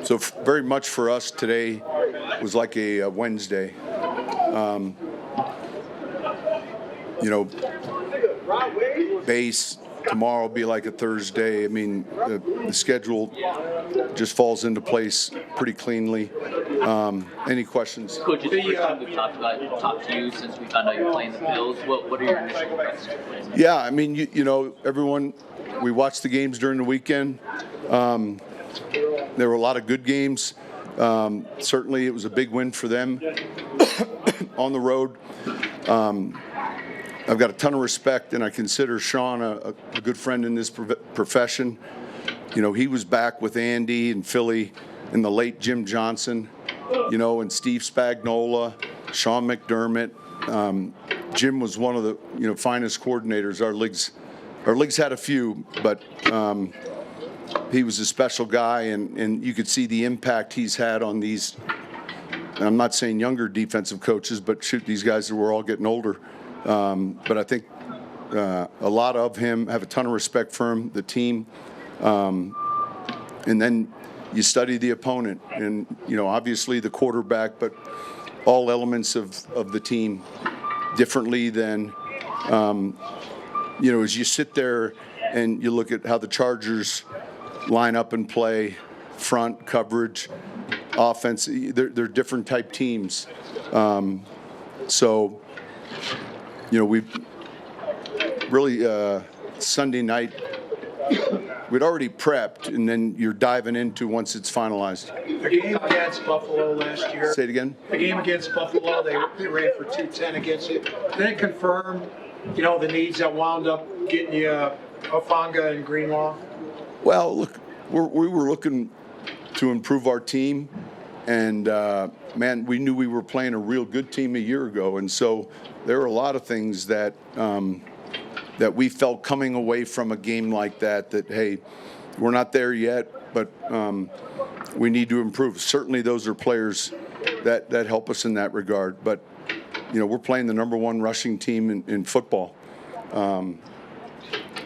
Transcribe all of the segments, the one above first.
So very much for us today was like a Wednesday. Base tomorrow will be like a Thursday. I mean, the schedule just falls into place pretty cleanly. Any questions? Coach, it's the first time we've talked to you since we found out you're playing the Bills. What are your initial impressions? Yeah, I mean, everyone, we watched the games during the weekend. There were a lot of good games. Certainly, it was a big win for them on the road. I've got a ton of respect, and I consider Sean a good friend in this profession. He was back with Andy and Philly and the late Jim Johnson, and Steve Spagnuolo, Sean McDermott. Jim was one of the finest coordinators our league's had a few, but he was a special guy, and you could see the impact he's had on these. I'm not saying younger defensive coaches, but shoot, these guys that were all getting older. But I think a lot of him, have a ton of respect for him, the team. And then you study the opponent and, obviously the quarterback, but all elements of the team differently than, as you sit there and you look at how the Chargers line up and play, front coverage, offense, they're different type teams. We really Sunday night, we'd already prepped, and then you're diving into once it's finalized. The game against Buffalo last year. Say it again? The game against Buffalo, they ran for 210 against you. Did it confirm, the needs that wound up getting you Hufanga and Greenlaw? Well, look, we were looking to improve our team, and man, we knew we were playing a real good team a year ago, and so there were a lot of things that that we felt coming away from a game like that, hey, we're not there yet, but we need to improve. Certainly those are players that help us in that regard, but we're playing the number one rushing team in football, and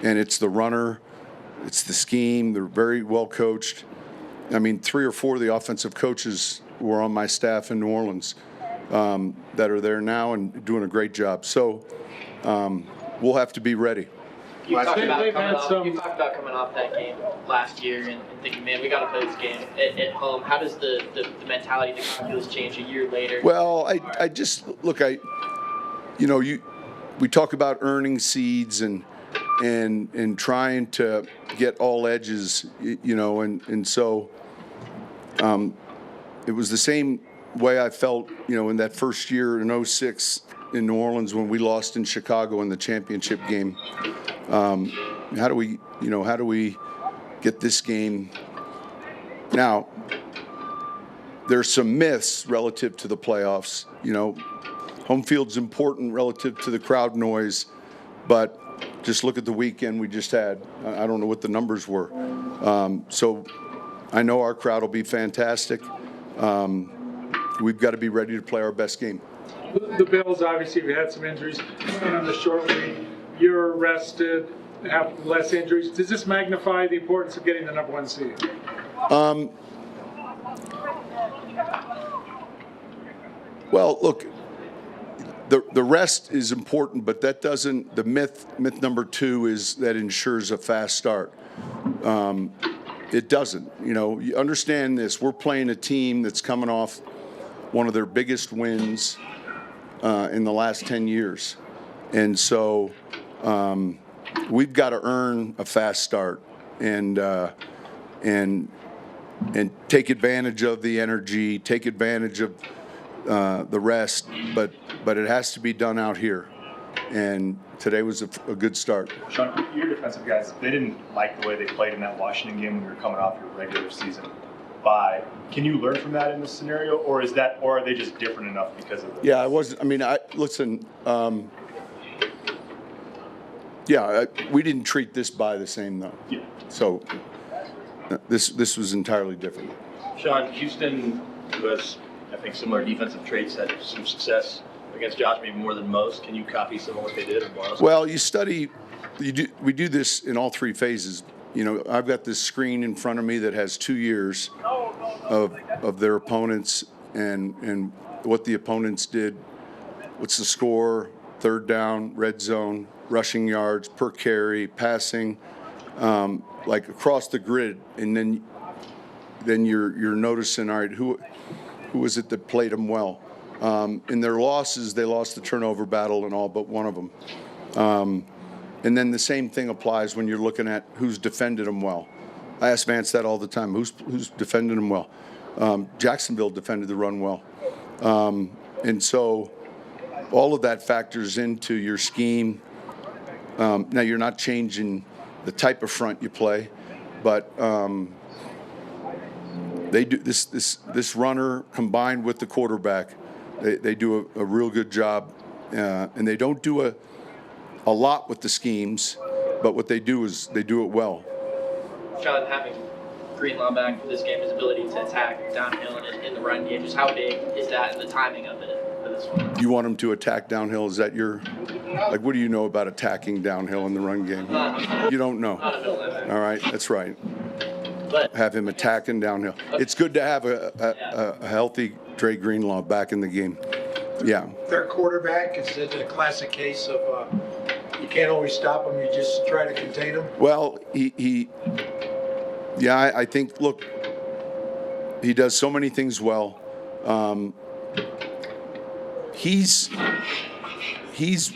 it's the runner, it's the scheme. They're very well coached. I mean, 3 or 4 of the offensive coaches were on my staff in New Orleans that are there now and doing a great job. So we'll have to be ready. You talked about coming off that game last year and thinking, man, we got to play this game at home. How does the mentality, the calculus change a year later? Well, I just look. We talk about earning seeds and trying to get all edges, and so it was the same way I felt, in that first year in 2006 in New Orleans when we lost in Chicago in the championship game. How do we get this game? Now, there's some myths relative to the playoffs. Home field's important relative to the crowd noise, but just look at the weekend we just had. I don't know what the numbers were. So I know our crowd will be fantastic. We've got to be ready to play our best game. The Bills, obviously, have had some injuries on the short week. You're rested, have less injuries. Does this magnify the importance of getting the number 1 seed? Well, look, the rest is important, but that doesn't. The myth number 2 is that ensures a fast start. It doesn't. You understand this. We're playing a team that's coming off one of their biggest wins in the last 10 years. And so we've got to earn a fast start and take advantage of the energy, take advantage of the rest, but it has to be done out here. And today was a good start. Sean, your defensive guys, they didn't like the way they played in that Washington game when you were coming off your regular season bye. Can you learn from that in this scenario, or are they just different enough because of this? Yeah, I wasn't. I mean, listen. We didn't treat this bye the same though. Yeah. So this was entirely different. Sean, Houston, who has, I think, similar defensive traits, had some success against Josh, maybe more than most. Can you copy some of what they did? Well, we do this in all 3 phases. I've got this screen in front of me that has 2 years, of their opponents and what the opponents did. What's the score? Third down, red zone, rushing yards, per carry, passing, like across the grid, and then you're noticing, all right, who was it that played them well? In their losses, they lost the turnover battle and all but one of them. And then the same thing applies when you're looking at who's defended them well. I ask Vance that all the time. Who's defended them well? Jacksonville defended the run well. And so all of that factors into your scheme. Now, you're not changing the type of front you play, but they do this runner combined with the quarterback. They do a real good job, and they don't do a lot with the schemes, but what they do is they do it well. Sean, having Greenlaw back for this game, his ability to attack downhill and in the run game, just how big is that and the timing of it for this one? You want him to attack downhill? Is that your, like, what do you know about attacking downhill in the run game? You don't know. Not a middle linebacker. All right, that's right. But Have him attacking downhill. It's good to have a healthy Dre Greenlaw back in the game. Yeah. Their quarterback is a classic case of you can't always stop him. You just try to contain him. Well, I think, look, he does so many things well. He's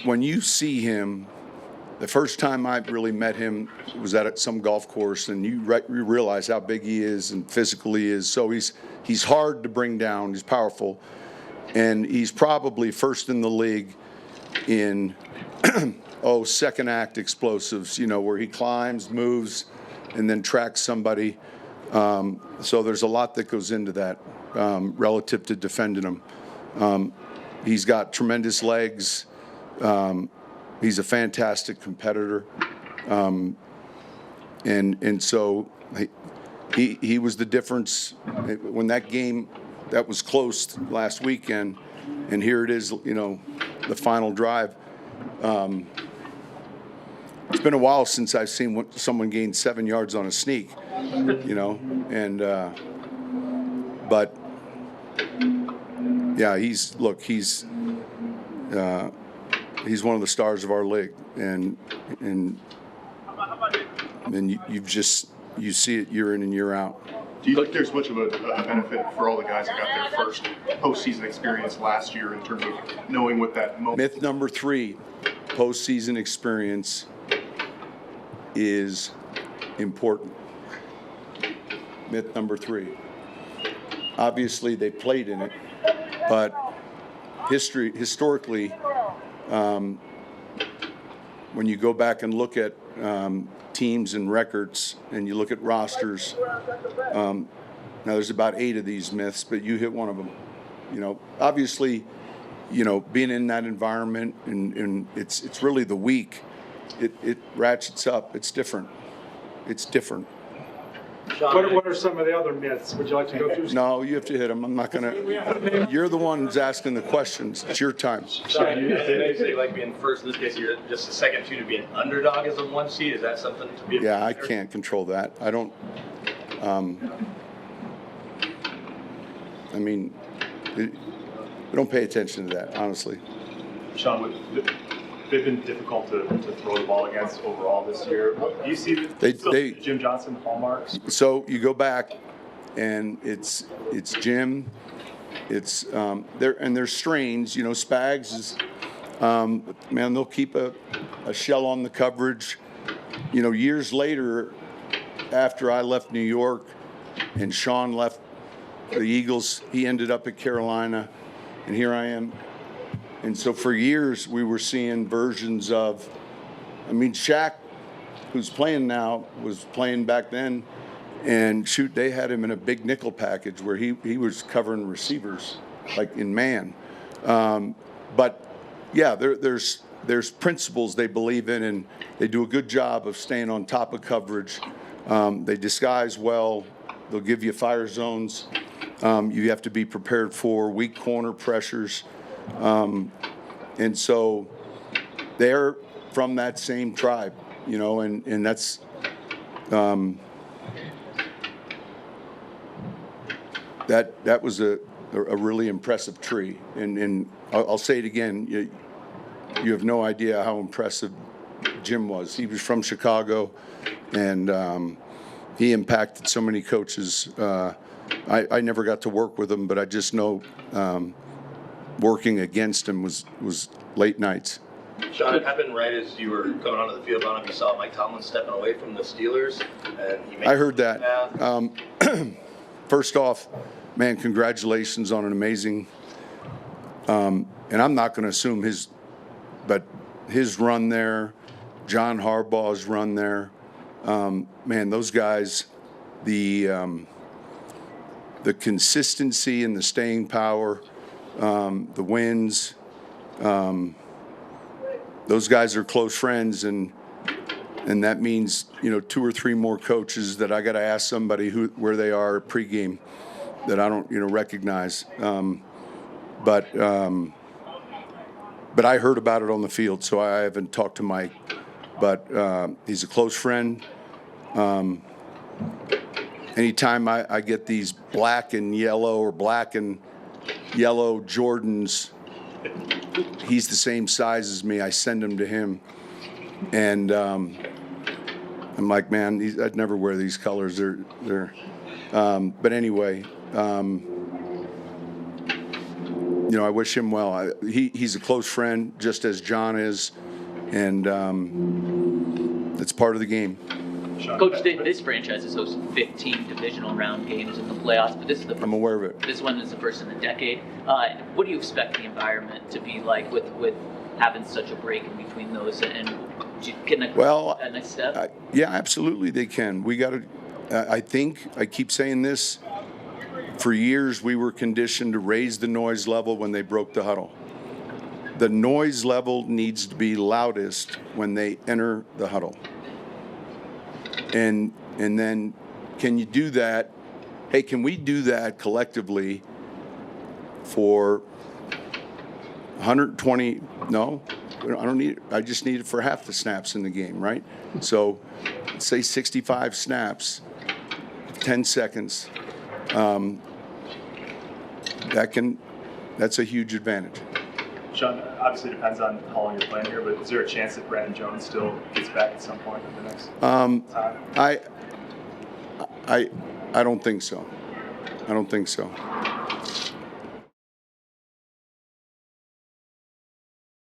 when you see him, the first time I really met him was at some golf course, and you realize how big he is and physical he is. So he's hard to bring down. He's powerful, and he's probably first in the league in second act explosives. Where he climbs, moves, and then tracks somebody. So there's a lot that goes into that relative to defending him. He's got tremendous legs. He's a fantastic competitor, and so he was the difference when that game that was close last weekend, and here it is, the final drive. It's been a while since I've seen someone gain 7 yards on a sneak, and but yeah, he's one of the stars of our league, and you see it year in and year out. Do you think there's much of a benefit for all the guys that got their first postseason experience last year in terms of knowing what that moment? Myth number 3, postseason experience is important. Myth number 3. Obviously, they played in it, but historically, when you go back and look at teams and records, and you look at rosters, now there's about 8 of these myths, but you hit one of them. Obviously, being in that environment, and it's really the week. It ratchets up. It's different. Sean, what are some of the other myths? Would you like to go through? No, you have to hit them. I'm not gonna. You're the one who's asking the questions. It's your time. Sean, you say like being first. In this case, you're just a second to be an underdog as a 1 seed. Is that something to be? Yeah, I can't control that. I don't. We don't pay attention to that, honestly. Sean, they've been difficult to throw the ball against overall this year. Do you see the Jim Johnson hallmarks? So you go back, and it's Jim. It's they're strains. Spags is man. They'll keep a shell on the coverage. Years later, after I left New York, and Sean left the Eagles, he ended up at Carolina, and here I am. And so for years, we were seeing versions of, Shaq, who's playing now, was playing back then. And shoot, they had him in a big nickel package where he was covering receivers, like in man. But, yeah, there's principles they believe in, and they do a good job of staying on top of coverage. They disguise well. They'll give you fire zones. You have to be prepared for weak corner pressures. And so they're from that same tribe, and that's that was a really impressive tree. And I'll say it again, you have no idea how impressive Jim was. He was from Chicago, and he impacted so many coaches. I never got to work with him, but I just know working against him was late nights. Sean, it happened right as you were coming onto the field. I don't know if you saw Mike Tomlin stepping away from the Steelers. And he made I heard that. First off, man, congratulations on an amazing, and I'm not going to assume but his run there, John Harbaugh's run there, man, those guys, the consistency and the staying power, the wins, those guys are close friends, and that means 2 or 3 more coaches that I got to ask somebody where they are pregame that I don't recognize. But I heard about it on the field, so I haven't talked to Mike. But he's a close friend. Anytime I get these black and yellow or black and yellow Jordans, he's the same size as me. I send them to him, and I'm like, man, I'd never wear these colors. They're. But anyway, I wish him well. He's a close friend, just as John is, and it's part of the game. Coach, this franchise has hosted 15 divisional round games in the playoffs, but this is the first. I'm aware of it. This one is the first in a decade. What do you expect the environment to be like with having such a break in between those? And can that next step? Yeah, absolutely they can. We got to. I think I keep saying this. For years, we were conditioned to raise the noise level when they broke the huddle. The noise level needs to be loudest when they enter the huddle. And then, can you do that? Hey, can we do that collectively for 120? No, I don't need it. I just need it for half the snaps in the game, right? So, let's say 65 snaps, 10 seconds. That's a huge advantage. Sean, obviously it depends on how long you're playing here, but is there a chance that Brandon Jones still gets back at some point in the next time? I don't think so. I don't think so.